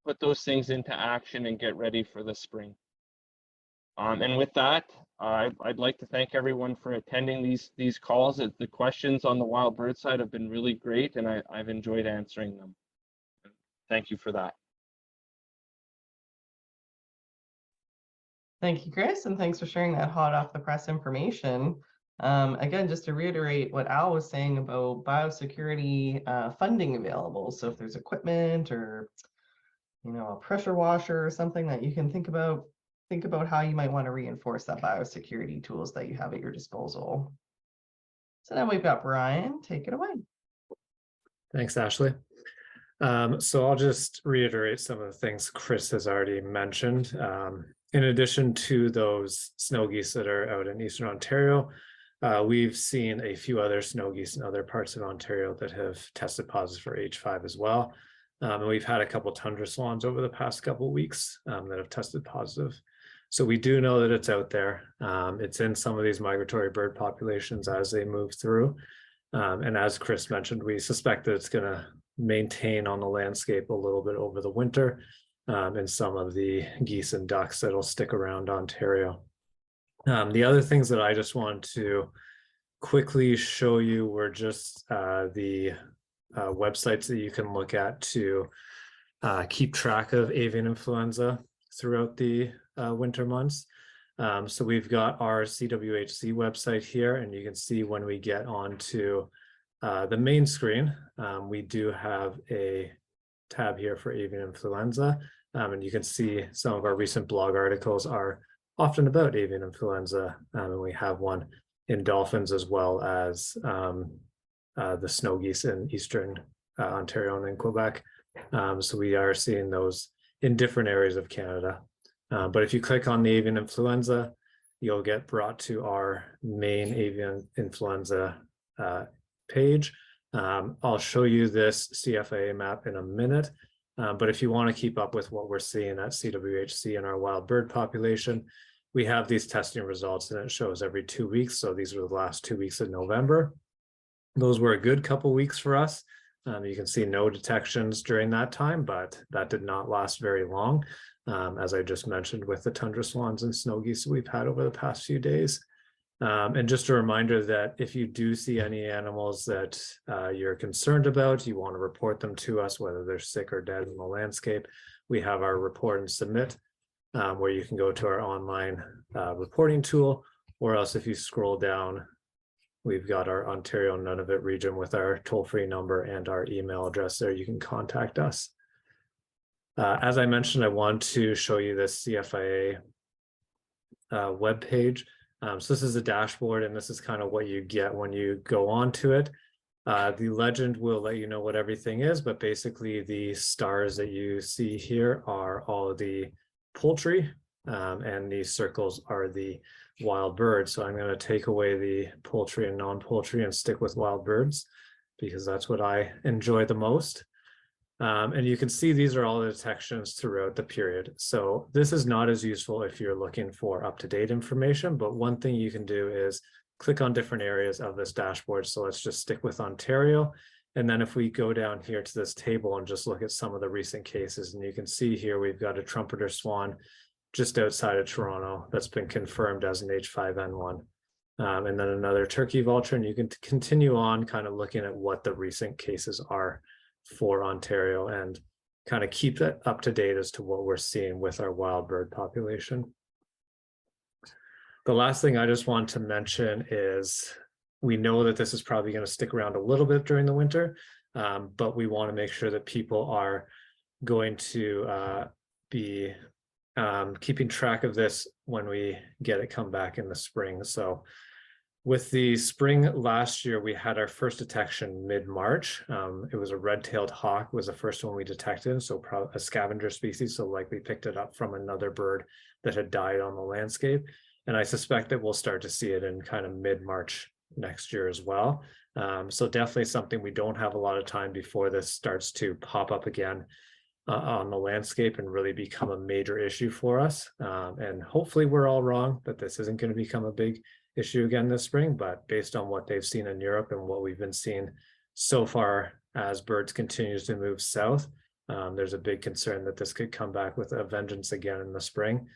put those things into action and get ready for the spring. And with that, I'd like to thank everyone for attending these calls. The questions on the wild bird side have been really great, and I've enjoyed answering them. Thank you for that. Thank you, Chris, and thanks for sharing that hot off the press information. Again, just to reiterate what Al was saying about biosecurity funding available. So if there's equipment or a pressure washer or something that you can think about how you might want to reinforce that biosecurity tools that you have at your disposal. So now we've got Brian, take it away. Thanks, Ashley. So I'll just reiterate some of the things Chris has already mentioned. In addition to those snow geese that are out in Eastern Ontario, we've seen a few other snow geese in other parts of Ontario that have tested positive for H5 as well. And we've had a couple tundra swans over the past couple of weeks that have tested positive. So we do know that it's out there. It's in some of these migratory bird populations as they move through. And as Chris mentioned, we suspect that it's going to maintain on the landscape a little bit over the winter, and some of the geese and ducks that'll stick around Ontario. The other things that I just want to quickly show you were just the websites that you can look at to keep track of avian influenza throughout the winter months. So we've got our CWHC website here, and you can see when we get onto the main screen, we do have a tab here for avian influenza, and you can see some of our recent blog articles are often about avian influenza, and we have one in dolphins as well as the snow geese in Eastern Ontario and in Quebec. So we are seeing those in different areas of Canada. But if you click on the avian influenza, you'll get brought to our main avian influenza page. I'll show you this CFAA map in a minute. But if you want to keep up with what we're seeing at CWHC in our wild bird population, we have these testing results, and it shows every 2 weeks. So these are the last 2 weeks of November. Those were a good couple weeks for us. You can see no detections during that time, but that did not last very long, as I just mentioned with the tundra swans and snow geese we've had over the past few days. And just a reminder that if you do see any animals that you're concerned about, you want to report them to us, whether they're sick or dead in the landscape, we have our report and submit, where you can go to our online reporting tool, or else if you scroll down, we've got our Ontario Nunavut region with our toll-free number and our email address there. You can contact us. As I mentioned, I want to show you this CFIA webpage. So this is a dashboard, and this is kind of what you get when you go onto it. The legend will let you know what everything is, but basically the stars that you see here are all the poultry, and these circles are the wild birds. So I'm going to take away the poultry and non-poultry and stick with wild birds, because that's what I enjoy the most. And you can see these are all the detections throughout the period. So this is not as useful if you're looking for up-to-date information, but one thing you can do is click on different areas of this dashboard. So let's just stick with Ontario. And then if we go down here to this table and just look at some of the recent cases, and you can see here we've got a trumpeter swan just outside of Toronto that's been confirmed as an H5N1. And then another turkey vulture, and you can continue on kind of looking at what the recent cases are for Ontario and kind of keep that up to date as to what we're seeing with our wild bird population. The last thing I just want to mention is we know that this is probably going to stick around a little bit during the winter, but we want to make sure that people are going to be keeping track of this when we get it come back in the spring. So with the spring last year, we had our first detection mid-March. It was a red-tailed hawk was the first one we detected, so probably a scavenger species, so likely picked it up from another bird that had died on the landscape. And I suspect that we'll start to see it in kind of mid-March next year as well. So definitely something we don't have a lot of time before this starts to pop up again on the landscape and really become a major issue for us. And hopefully we're all wrong that this isn't going to become a big issue again this spring, but based on what they've seen in Europe and what we've been seeing so far as birds continues to move south, there's a big concern that this could come back with a vengeance again in the spring.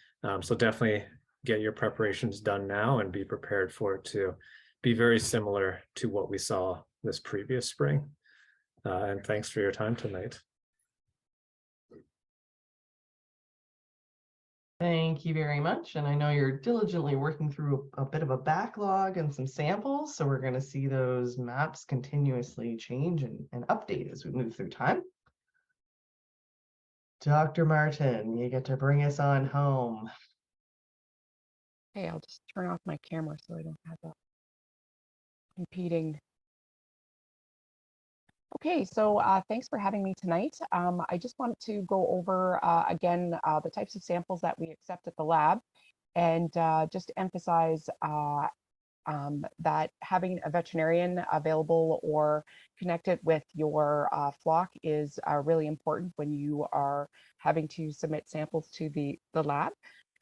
So definitely get your preparations done now and be prepared for it to be very similar to what we saw this previous spring. And thanks for your time tonight. Thank you very much. And I know you're diligently working through a bit of a backlog and some samples. So we're going to see those maps continuously change and update as we move through time. Dr. Martin, you get to bring us on home. Okay, I'll just turn off my camera so I don't have a competing. Okay, so thanks for having me tonight. I just wanted to go over again the types of samples that we accept at the lab, and just emphasize that having a veterinarian available or connected with your flock is really important when you are having to submit samples to the lab.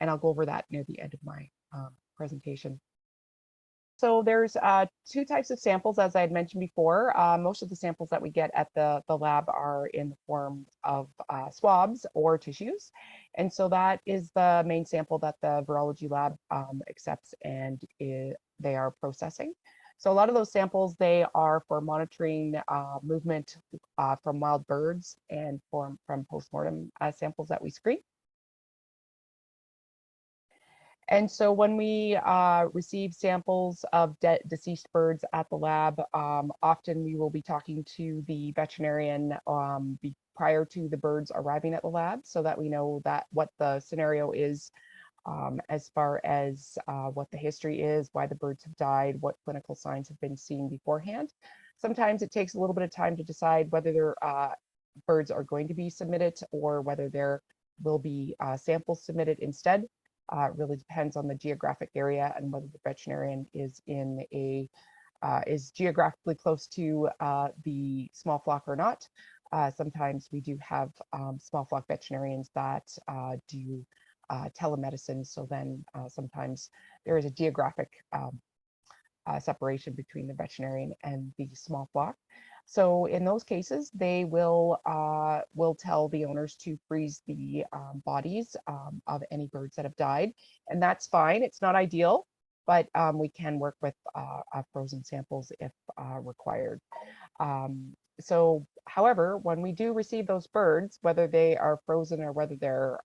And I'll go over that near the end of my presentation. So there's two types of samples, as I had mentioned before. Most of the samples that we get at the lab are in the form of swabs or tissues. And so that is the main sample that the virology lab accepts and they are processing. So a lot of those samples, they are for monitoring movement from wild birds and from postmortem samples that we screen. And so when we receive samples of deceased birds at the lab, often we will be talking to the veterinarian prior to the birds arriving at the lab so that we know that what the scenario is as far as what the history is, why the birds have died, what clinical signs have been seen beforehand. Sometimes it takes a little bit of time to decide whether their birds are going to be submitted or whether there will be samples submitted instead. It really depends on the geographic area and whether the veterinarian is in a is geographically close to the small flock or not. Sometimes we do have small flock veterinarians that do telemedicine. So then sometimes there is a geographic separation between the veterinarian and the small flock. So in those cases, they will tell the owners to freeze the bodies of any birds that have died, and that's fine. It's not ideal, but we can work with frozen samples if required. So, however, when we do receive those birds, whether they are frozen or whether they're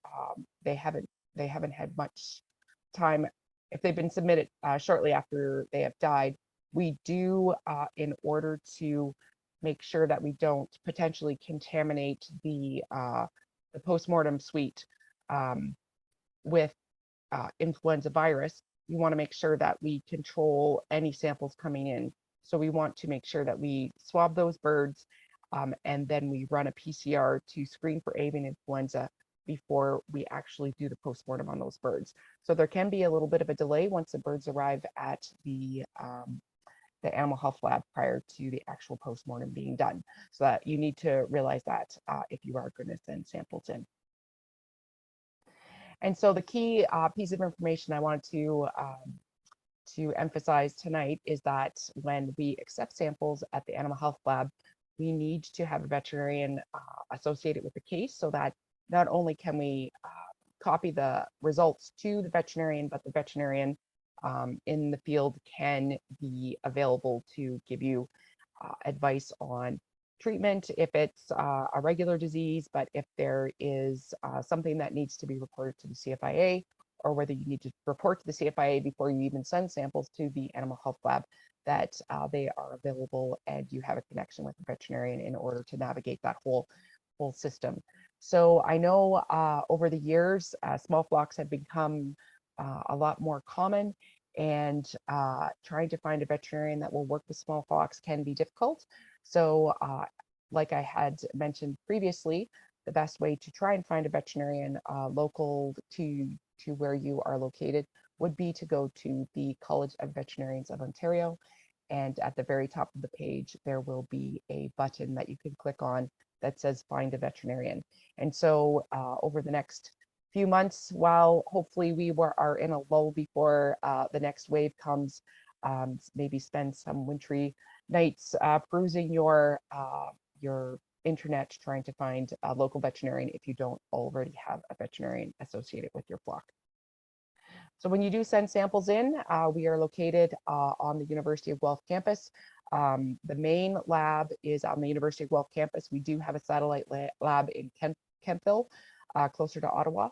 they haven't had much time, if they've been submitted shortly after they have died, we do in order to make sure that we don't potentially contaminate the postmortem suite with influenza virus. We want to make sure that we control any samples coming in. So we want to make sure that we swab those birds and then we run a PCR to screen for avian influenza before we actually do the postmortem on those birds. So there can be a little bit of a delay once the birds arrive at the animal health lab prior to the actual postmortem being done. So that you need to realize that if you are going to send samples in. And so the key piece of information I wanted to emphasize tonight is that when we accept samples at the animal health lab, we need to have a veterinarian associated with the case so that not only can we copy the results to the veterinarian, but the veterinarian in the field can be available to give you advice on treatment if it's a regular disease, but if there is something that needs to be reported to the CFIA, or whether you need to report to the CFIA before you even send samples to the animal health lab, that they are available and you have a connection with the veterinarian in order to navigate that whole system. So I know over the years, small flocks have become a lot more common, and trying to find a veterinarian that will work with small flocks can be difficult. So like I had mentioned previously, the best way to try and find a veterinarian local to where you are located would be to go to the College of Veterinarians of Ontario. And at the very top of the page, there will be a button that you can click on that says find a veterinarian. And so over the next few months, while hopefully we are in a lull before the next wave comes, maybe spend some wintry nights perusing your internet trying to find a local veterinarian if you don't already have a veterinarian associated with your flock. So when you do send samples in, we are located on the University of Guelph campus. The main lab is on the University of Guelph campus. We do have a satellite lab in Kemptville, closer to Ottawa.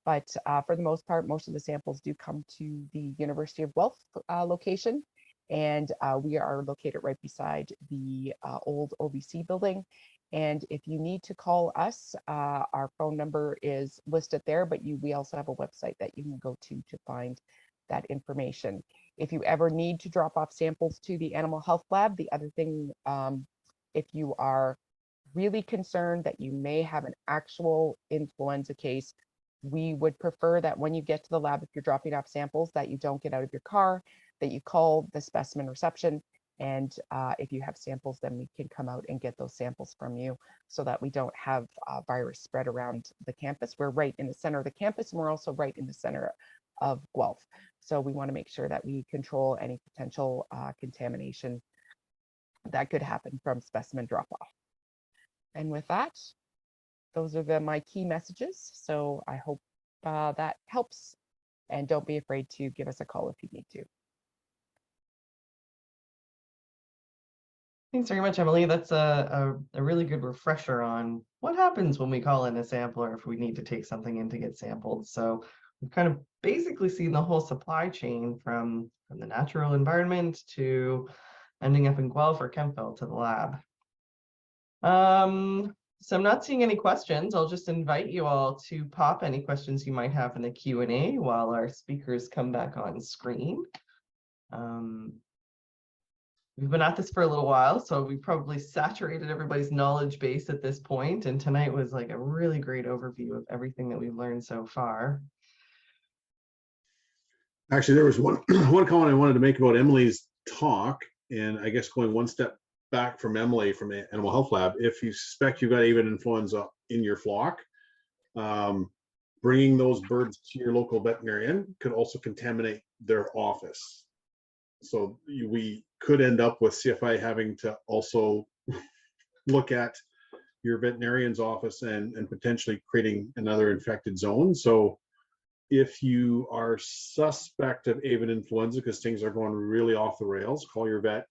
But for the most part, most of the samples do come to the University of Guelph location. And we are located right beside the old OVC building. And if you need to call us, our phone number is listed there, but we also have a website that you can go to find that information. If you ever need to drop off samples to the animal health lab, the other thing, if you are really concerned that you may have an actual influenza case, we would prefer that when you get to the lab, if you're dropping off samples, that you don't get out of your car, that you call the specimen reception. And if you have samples, then we can come out and get those samples from you so that we don't have virus spread around the campus. We're right in the center of the campus, and we're also right in the center of Guelph. So we want to make sure that we control any potential contamination that could happen from specimen drop-off. And with that, those are my key messages. So I hope that helps, and don't be afraid to give us a call if you need to. Thanks very much, Emily. That's a really good refresher on what happens when we call in a sample or if we need to take something in to get sampled. So we've kind of basically seen the whole supply chain from the natural environment to ending up in Guelph or Kempville to the lab. So I'm not seeing any questions. I'll just invite you all to pop any questions you might have in the Q&A while our speakers come back on screen. We've been at this for a little while, so we probably saturated everybody's knowledge base at this point, and tonight was like a really great overview of everything that we've learned so far. Actually, there was one comment I wanted to make about Emily's talk, and I guess going one step back from Emily from the Animal Health Lab, if you suspect you've got avian influenza in your flock, bringing those birds to your local veterinarian could also contaminate their office. So we could end up with CFI having to also look at your veterinarian's office and potentially creating another infected zone. So if you are suspect of avian influenza because things are going really off the rails, call your vet,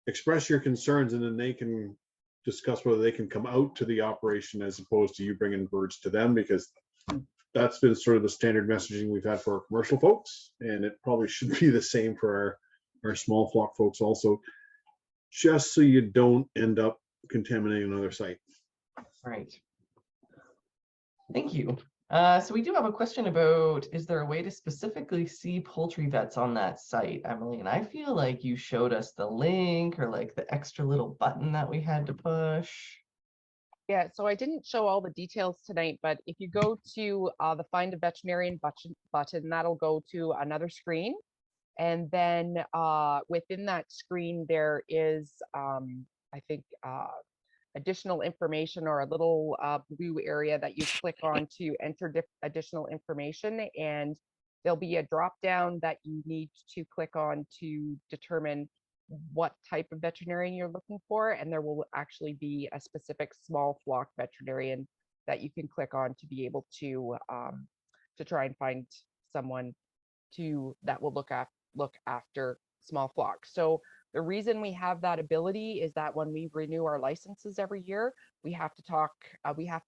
express your concerns, and then they can discuss whether they can come out to the operation as opposed to you bringing birds to them, because that's been sort of the standard messaging we've had for our commercial folks, and it probably should be the same for our small flock folks also, just so you don't end up contaminating another site. Right. Thank you. So we do have a question about, is there a way to specifically see poultry vets on that site, Emily? And I feel like you showed us the link or like the extra little button that we had to push. Yeah, so I didn't show all the details tonight, but if you go to the Find a Veterinarian button, that'll go to another screen. And then within that screen, there is, I think, additional information or a little blue area that you click on to enter additional information. And there'll be a drop down that you need to click on to determine what type of veterinarian you're looking for, and there will actually be a specific small flock veterinarian that you can click on to be able to try and find someone that will look after small flocks. So the reason we have that ability is that when we renew our licenses every year, we have to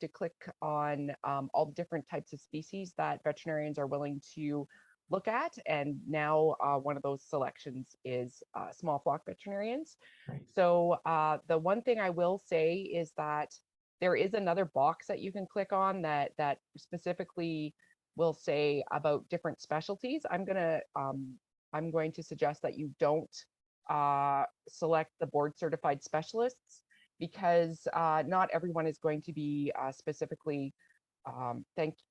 click on all the different types of species that veterinarians are willing to look at, and now one of those selections is small flock veterinarians. Right. So the one thing I will say is that there is another box that you can click on that specifically will say about different specialties. I'm going to suggest that you don't select the board certified specialists, because not everyone is going to be specifically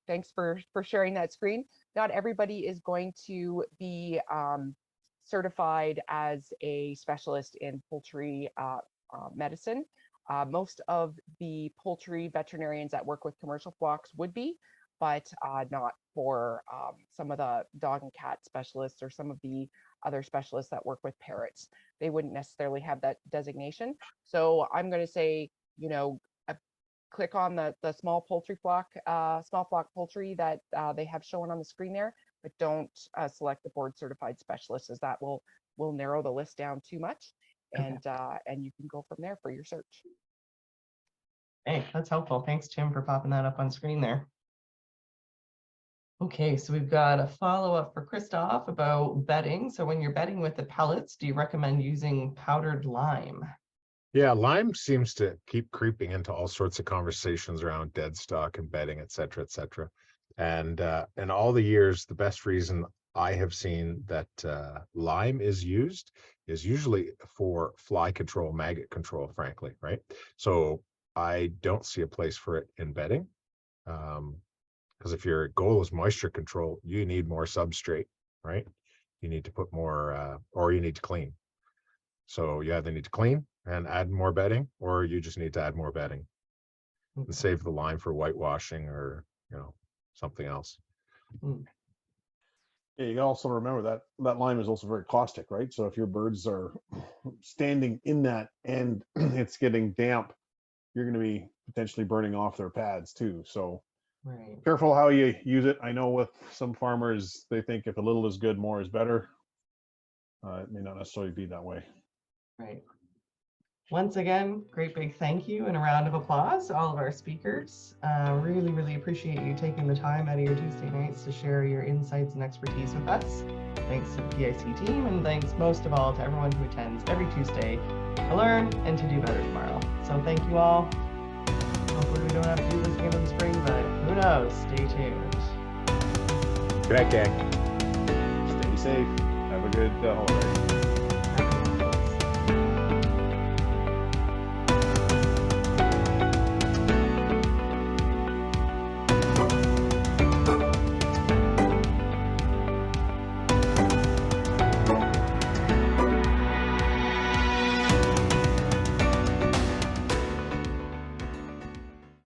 thanks for sharing that screen. Not everybody is going to be certified as a specialist in poultry medicine. Most of the poultry veterinarians that work with commercial flocks would be, but not for some of the dog and cat specialists or some of the other specialists that work with parrots. They wouldn't necessarily have that designation. So I'm going to say, click on the small flock poultry that they have shown on the screen there, but don't select the board certified specialist, as that will narrow the list down too much. And and you can go from there for your search. Hey, that's helpful. Thanks, Tim, for popping that up on screen there. Okay, so we've got a follow-up for Christoph about bedding. So when you're bedding with the pellets, do you recommend using powdered lime? Yeah, lime seems to keep creeping into all sorts of conversations around dead stock and bedding, et cetera, et cetera. And in all the years, the best reason I have seen that lime is used is usually for fly control, maggot control, frankly, right? So I don't see a place for it in bedding. Because if your goal is moisture control, you need more substrate, right? you need to put more, or you need to clean. So you either need to clean and add more bedding, or you just need to add more bedding and save the lime for whitewashing or, something else. Yeah, you can also remember that that lime is also very caustic, right? So if your birds are standing in that and it's getting damp, you're going to be potentially burning off their pads too. So Right. careful how you use it. I know with some farmers, they think if a little is good, more is better. It may not necessarily be that way. Right. Once again, great big thank you and a round of applause to all of our speakers. Really, really appreciate you taking the time out of your Tuesday nights to share your insights and expertise with us. Thanks to the PIC team, and thanks most of all to everyone who attends every Tuesday to learn and to do better tomorrow. So thank you all. Hopefully we don't have to do this again in the spring, but who knows? Stay tuned. Good night, gang. Stay safe. Have a good holiday.